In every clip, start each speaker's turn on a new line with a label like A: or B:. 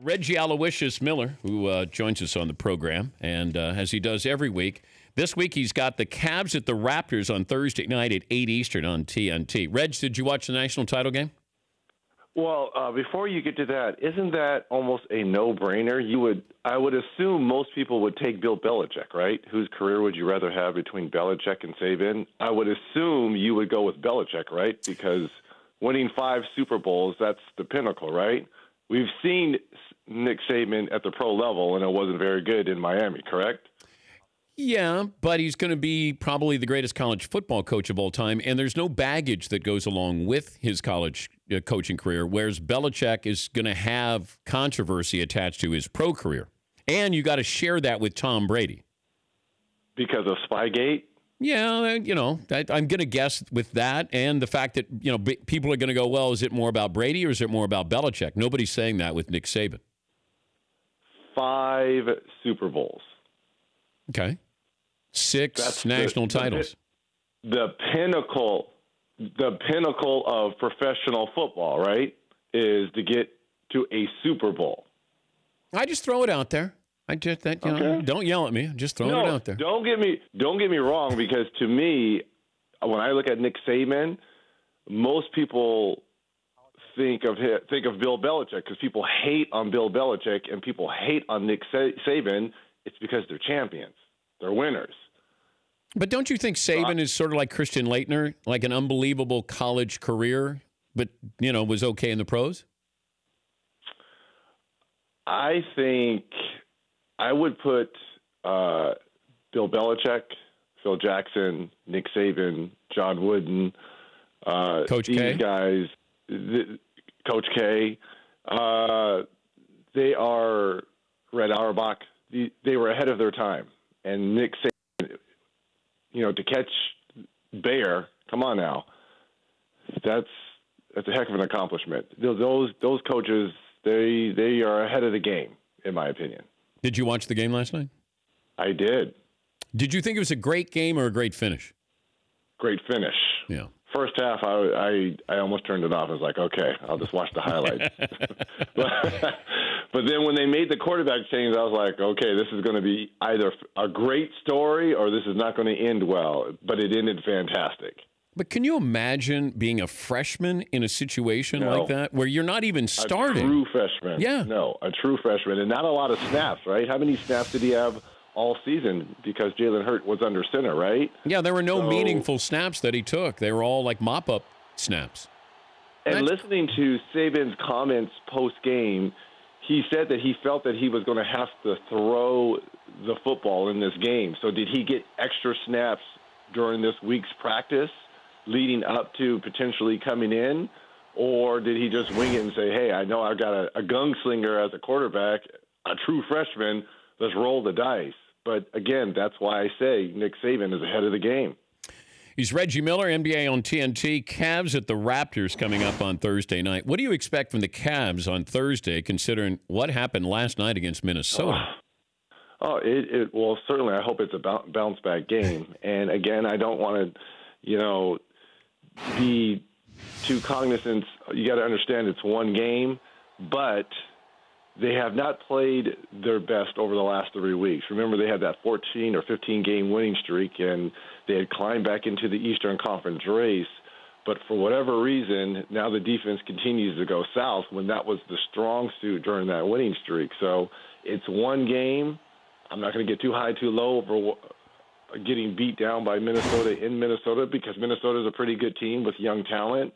A: Reggie Aloysius Miller, who joins us on the program, and as he does every week, this week he's got the Cavs at the Raptors on Thursday night at 8 Eastern on TNT. Reg, did you watch the national title game?
B: Well, before you get to that, isn't that almost a no-brainer? I would assume most people would take Bill Belichick, right? Whose career would you rather have between Belichick and Saban? I would assume you would go with Belichick, right? Because winning 5 Super Bowls, that's the pinnacle, right? We've seen Nick Saban at the pro level, and it wasn't very good in Miami, correct?
A: Yeah, but he's going to be probably the greatest college football coach of all time, and there's no baggage that goes along with his college coaching career, whereas Belichick is going to have controversy attached to his pro career. And you got to share that with Tom Brady.
B: Because of Spygate?
A: Yeah, I'm going to guess with that and the fact that, people are going to go, well, is it more about Brady or is it more about Belichick? Nobody's saying that with Nick Saban.
B: 5 Super Bowls.
A: Okay. 6 national titles.
B: The pinnacle of professional football, right, is to get to a Super Bowl.
A: I just throw it out there. Don't yell at me. Just throwing it out there.
B: Don't get me wrong, because to me, when I look at Nick Saban, most people think of Bill Belichick, because people hate on Bill Belichick and people hate on Nick Saban. It's because they're champions. They're winners.
A: But don't you think Saban is sort of like Christian Laettner, like an unbelievable college career, but, was okay in the pros?
B: I think I would put Bill Belichick, Phil Jackson, Nick Saban, John Wooden,
A: Coach
B: these
A: K.
B: guys, Coach K. They are Red Auerbach. They were ahead of their time. And Nick Saban, to catch Bear, come on now, that's a heck of an accomplishment. Those coaches, they are ahead of the game, in my opinion.
A: Did you watch the game last night?
B: I did.
A: Did you think it was a great game or a great finish?
B: Great finish.
A: Yeah.
B: First half, I almost turned it off. I was like, okay, I'll just watch the highlights. But then when they made the quarterback change, I was like, okay, this is going to be either a great story or this is not going to end well. But it ended fantastic.
A: But can you imagine being a freshman in a situation like that where you're not even starting?
B: A true freshman.
A: Yeah.
B: No, a true freshman. And not a lot of snaps, right? How many snaps did he have all season, because Jalen Hurts was under center, right?
A: Yeah, there were no meaningful snaps that he took. They were all like mop-up snaps.
B: And listening to Saban's comments post-game, he said that he felt that he was going to have to throw the football in this game. So did he get extra snaps during this week's practice leading up to potentially coming in? Or did he just wing it and say, hey, I know I've got a gunslinger as a quarterback, a true freshman, let's roll the dice. But, again, that's why I say Nick Saban is ahead of the game.
A: He's Reggie Miller, NBA on TNT. Cavs at the Raptors coming up on Thursday night. What do you expect from the Cavs on Thursday, considering what happened last night against Minnesota?
B: Well, certainly I hope it's a bounce-back game. And, again, I don't want to, be too cognizant. You got to understand it's one game, but – they have not played their best over the last 3 weeks. Remember, they had that 14 or 15-game winning streak, and they had climbed back into the Eastern Conference race. But for whatever reason, now the defense continues to go south when that was the strong suit during that winning streak. So it's one game. I'm not going to get too high, too low over getting beat down by Minnesota in Minnesota, because Minnesota is a pretty good team with young talent.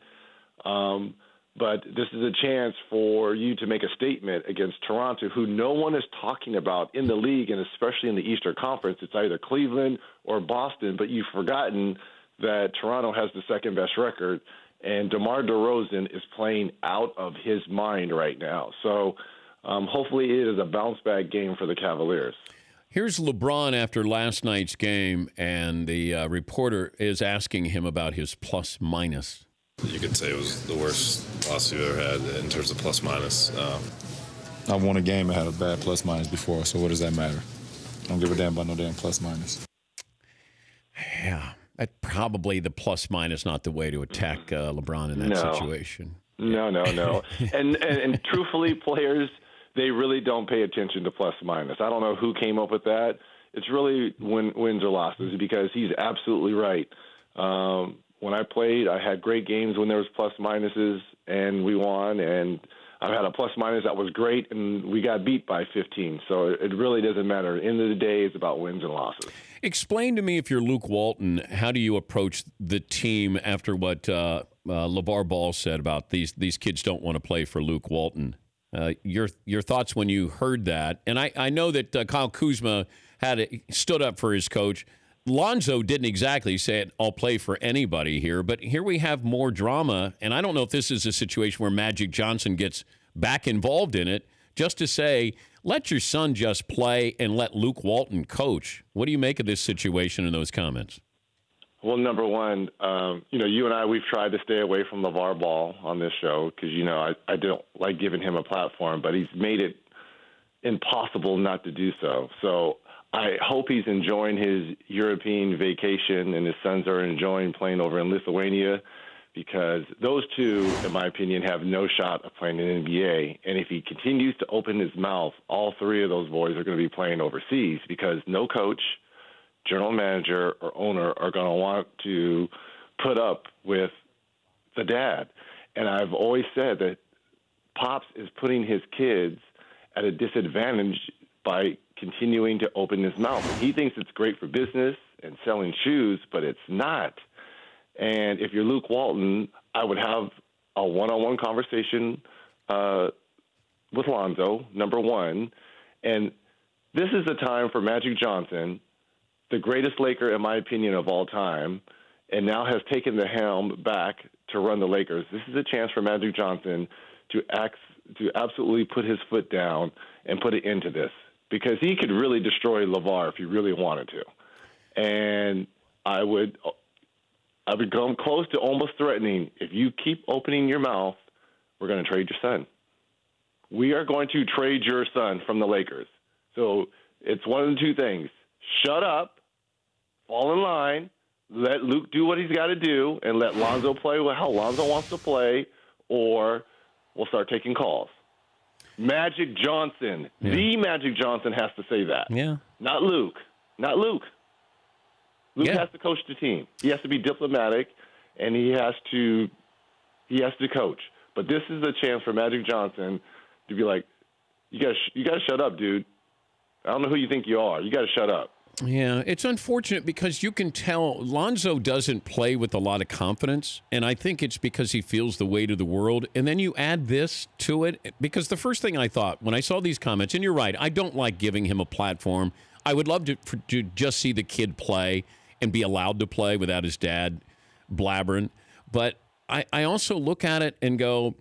B: But this is a chance for you to make a statement against Toronto, who no one is talking about in the league, and especially in the Eastern Conference. It's either Cleveland or Boston, but you've forgotten that Toronto has the second-best record, and DeMar DeRozan is playing out of his mind right now. So hopefully it is a bounce-back game for the Cavaliers.
A: Here's LeBron after last night's game, and the reporter is asking him about his plus-minus.
C: You could say it was the worst loss you've ever had in terms of plus-minus.
D: I won a game that had a bad plus-minus before, so what does that matter? I don't give a damn about no damn plus-minus.
A: Yeah, probably the plus-minus not the way to attack LeBron in that situation.
B: No. And truthfully, players they really don't pay attention to plus minus. I don't know who came up with that. It's really wins or losses, because he's absolutely right. When I played, I had great games when there was plus minuses and we won, and I've had a plus minus that was great and we got beat by 15. So it really doesn't matter. At the end of the day, it's about wins and losses. Explain
A: to me, if you're Luke Walton, how do you approach the team after what LeVar Ball said about these kids don't want to play for Luke Walton? Your thoughts when you heard that? And I know that Kyle Kuzma stood up for his coach. Lonzo didn't exactly say it, I'll play for anybody here, but here we have more drama, and I don't know if this is a situation where Magic Johnson gets back involved in it, just to say, let your son just play and let Luke Walton coach. What do you make of this situation and those comments?
B: Well, number one, you and I, we've tried to stay away from LeVar Ball on this show because, I don't like giving him a platform, but he's made it impossible not to do so. So I hope he's enjoying his European vacation and his sons are enjoying playing over in Lithuania, because those two, in my opinion, have no shot of playing in the NBA. And if he continues to open his mouth, all three of those boys are going to be playing overseas, because no coach, general manager, or owner are going to want to put up with the dad. And I've always said that Pops is putting his kids at a disadvantage by continuing to open his mouth. He thinks it's great for business and selling shoes, but it's not. And if you're Luke Walton, I would have a one-on-one conversation with Lonzo, number one. And this is the time for Magic Johnson, the greatest Laker, in my opinion, of all time, and now has taken the helm back to run the Lakers. This is a chance for Magic Johnson to absolutely put his foot down and put it into this, because he could really destroy LaVar if he really wanted to. And I would come close to almost threatening, if you keep opening your mouth, we're going to trade your son. We are going to trade your son from the Lakers. So it's one of the two things. Shut up, fall in line, let Luke do what he's got to do, and let Lonzo play how Lonzo wants to play, or we'll start taking calls. Magic Johnson, the Magic Johnson has to say that.
A: Yeah.
B: Not Luke. Not Luke. Luke has to coach the team. He has to be diplomatic, and he has to coach. But this is a chance for Magic Johnson to be like, you gotta shut up, dude. I don't know who you think you are. You gotta shut up.
A: Yeah, it's unfortunate because you can tell Lonzo doesn't play with a lot of confidence, and I think it's because he feels the weight of the world. And then you add this to it, because the first thing I thought when I saw these comments, and you're right, I don't like giving him a platform. I would love to just see the kid play and be allowed to play without his dad blabbering. But I also look at it and go,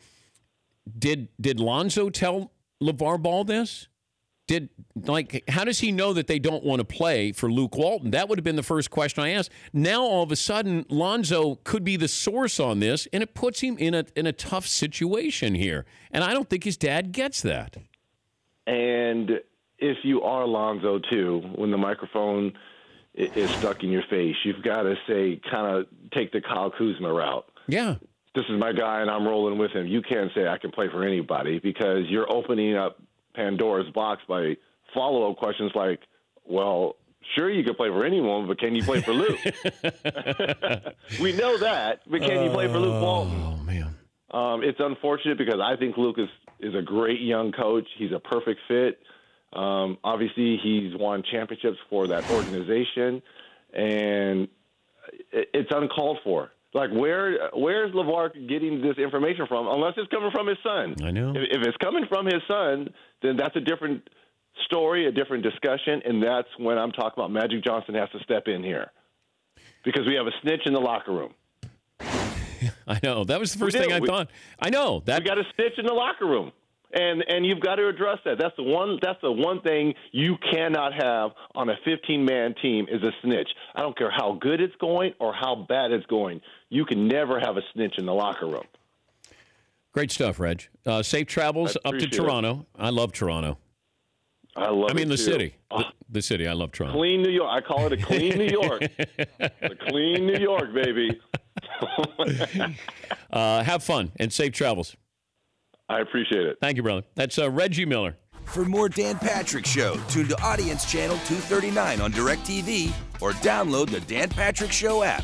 A: did Lonzo tell LeVar Ball this? How does he know that they don't want to play for Luke Walton? That would have been the first question I asked. Now, all of a sudden, Lonzo could be the source on this, and it puts him in a tough situation here. And I don't think his dad gets that.
B: And if you are Lonzo, too, when the microphone is stuck in your face, you've got to say, kind of take the Kyle Kuzma route.
A: Yeah.
B: This is my guy, and I'm rolling with him. You can't say I can play for anybody, because you're opening up Pandora's box by follow-up questions like, well, sure, you can play for anyone, but can you play for Luke? We know that, but can you play for Luke Walton?
A: Oh, man.
B: It's unfortunate, because I think Luke is a great young coach. He's a perfect fit. Obviously, he's won championships for that organization, and it's uncalled for. Like, where's LaVar getting this information from, unless it's coming from his son?
A: I know.
B: If it's coming from his son, then that's a different story, a different discussion, and that's when I'm talking about Magic Johnson has to step in here, because we have a snitch in the locker room.
A: I know. That was the first thing I thought. I know.
B: We got a snitch in the locker room. And you've got to address that. That's the one thing you cannot have on a 15-man team is a snitch. I don't care how good it's going or how bad it's going. You can never have a snitch in the locker room.
A: Great stuff, Reg. Safe travels up to Toronto. I love Toronto.
B: I mean
A: the city. The city. I love Toronto.
B: Clean New York. I call it a clean New York. A clean New York, baby.
A: Have fun and safe travels.
B: I appreciate it.
A: Thank you, brother. That's Reggie Miller.
E: For more Dan Patrick Show, tune to Audience Channel 239 on DirecTV or download the Dan Patrick Show app.